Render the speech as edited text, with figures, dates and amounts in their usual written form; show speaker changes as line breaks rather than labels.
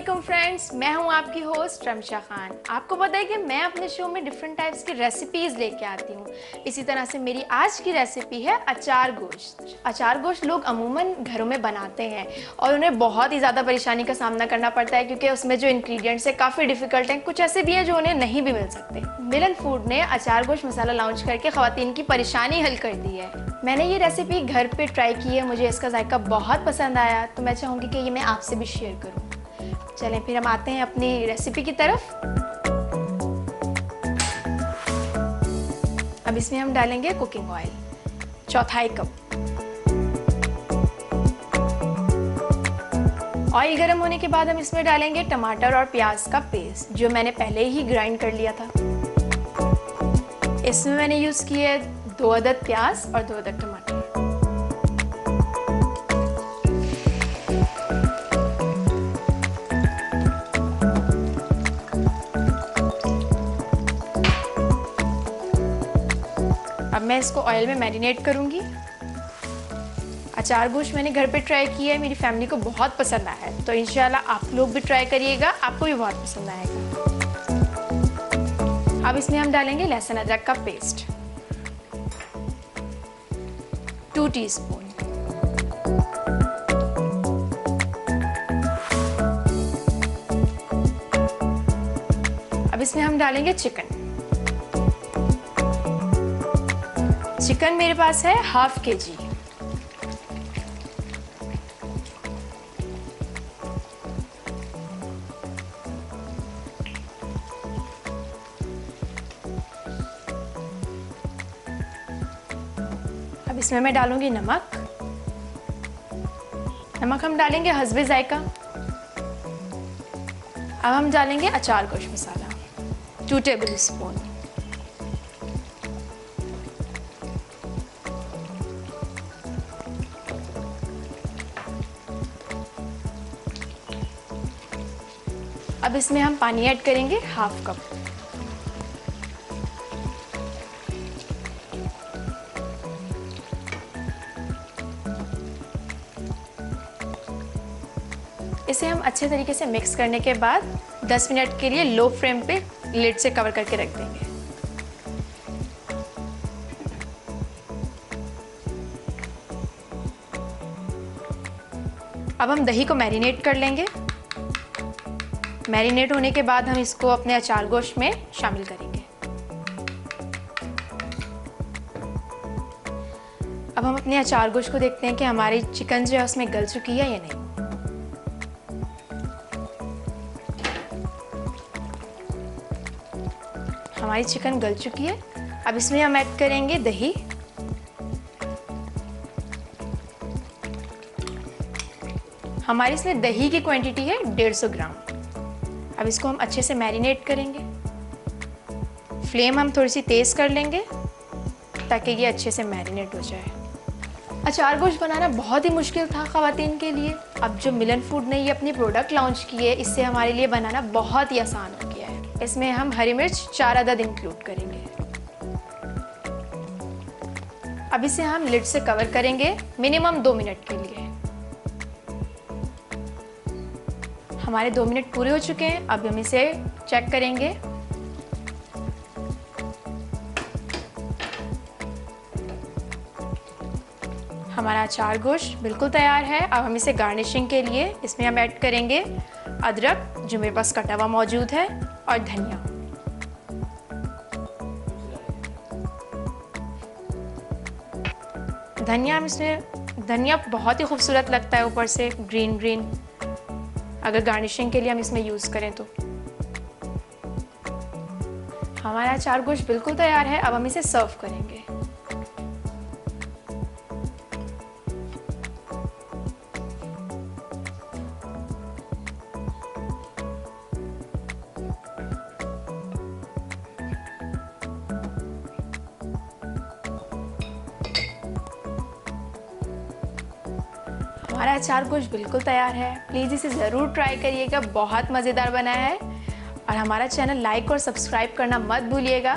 वालेकुम फ्रेंड्स, मैं हूं आपकी होस्ट रमशा खान। आपको पता है कि मैं अपने शो में डिफरेंट टाइप्स की रेसिपीज़ लेके आती हूं। इसी तरह से मेरी आज की रेसिपी है अचार गोश्त। अचार गोश्त लोग अमूमन घरों में बनाते हैं और उन्हें बहुत ही ज़्यादा परेशानी का सामना करना पड़ता है क्योंकि उसमें जो इंग्रेडिएंट्स है काफ़ी डिफिकल्ट हैं। कुछ ऐसे भी हैं जो उन्हें नहीं भी मिल सकते। मिलन फूड ने अचार गोश्त मसाला लॉन्च करके ख़वातीन की परेशानी हल कर दी है। मैंने ये रेसिपी घर पे ट्राई की है, मुझे इसका जायका बहुत पसंद आया, तो मैं चाहूँगी कि ये मैं आपसे भी शेयर करूँ। चलें फिर हम आते हैं अपनी रेसिपी की तरफ। अब इसमें हम डालेंगे कुकिंग ऑयल, 1/4 कप। ऑयल गर्म होने के बाद हम इसमें डालेंगे टमाटर और प्याज का पेस्ट जो मैंने पहले ही ग्राइंड कर लिया था। इसमें मैंने यूज़ किए 2 अदद प्याज और 2 अदद टमाटर। अब मैं इसको ऑयल में मैरिनेट करूंगी। अचार गोश्त मैंने घर पे ट्राई किया है, मेरी फैमिली को बहुत पसंद आया है, तो इंशाल्लाह आप लोग भी ट्राई करिएगा, आपको भी बहुत पसंद आएगा। अब इसमें हम डालेंगे लहसुन अदरक का पेस्ट, 2 टीस्पून। अब इसमें हम डालेंगे चिकन। चिकन मेरे पास है 1/2 kg। अब इसमें मैं डालूंगी नमक। नमक हम डालेंगे हस्बे जायका। अब हम डालेंगे अचार गोश्त मसाला, 2 टेबल स्पून। अब इसमें हम पानी ऐड करेंगे 1/2 कप। इसे हम अच्छे तरीके से मिक्स करने के बाद 10 मिनट के लिए लो फ्लेम पे लिड से कवर करके रख देंगे। अब हम दही को मैरिनेट कर लेंगे। मैरिनेट होने के बाद हम इसको अपने अचार गोश्त में शामिल करेंगे। अब हम अपने अचार गोश्त को देखते हैं कि हमारी चिकन जो है उसमें गल चुकी है या नहीं। हमारी चिकन गल चुकी है। अब इसमें हम ऐड करेंगे दही। हमारी इसमें दही की क्वांटिटी है 150 ग्राम। अब इसको हम अच्छे से मैरिनेट करेंगे। फ्लेम हम थोड़ी सी तेज़ कर लेंगे ताकि ये अच्छे से मैरिनेट हो जाए। अचार गोश्त बनाना बहुत ही मुश्किल था ख़वातीन के लिए। अब जो मिलन फूड ने ये अपनी प्रोडक्ट लॉन्च की है, इससे हमारे लिए बनाना बहुत ही आसान हो गया है। इसमें हम हरी मिर्च 4 अदद इंक्लूड करेंगे। अब इसे हम लिड से कवर करेंगे मिनिमम 2 मिनट के लिए। हमारे 2 मिनट पूरे हो चुके हैं। अब हम इसे चेक करेंगे। हमारा अचार गोश्त बिल्कुल तैयार है। अब हम इसे गार्निशिंग के लिए इसमें हम ऐड करेंगे अदरक जो मेरे पास कटा हुआ मौजूद है और धनिया। धनिया बहुत ही खूबसूरत लगता है, ऊपर से ग्रीन ग्रीन, अगर गार्निशिंग के लिए हम इसमें यूज़ करें तो। हमारा अचार गोश्त बिल्कुल तैयार है। अब हम इसे सर्व करेंगे। हमारा अचार गोश्त बिल्कुल तैयार है। प्लीज़ इसे ज़रूर ट्राई करिएगा, बहुत मज़ेदार बना है। और हमारा चैनल लाइक और सब्सक्राइब करना मत भूलिएगा।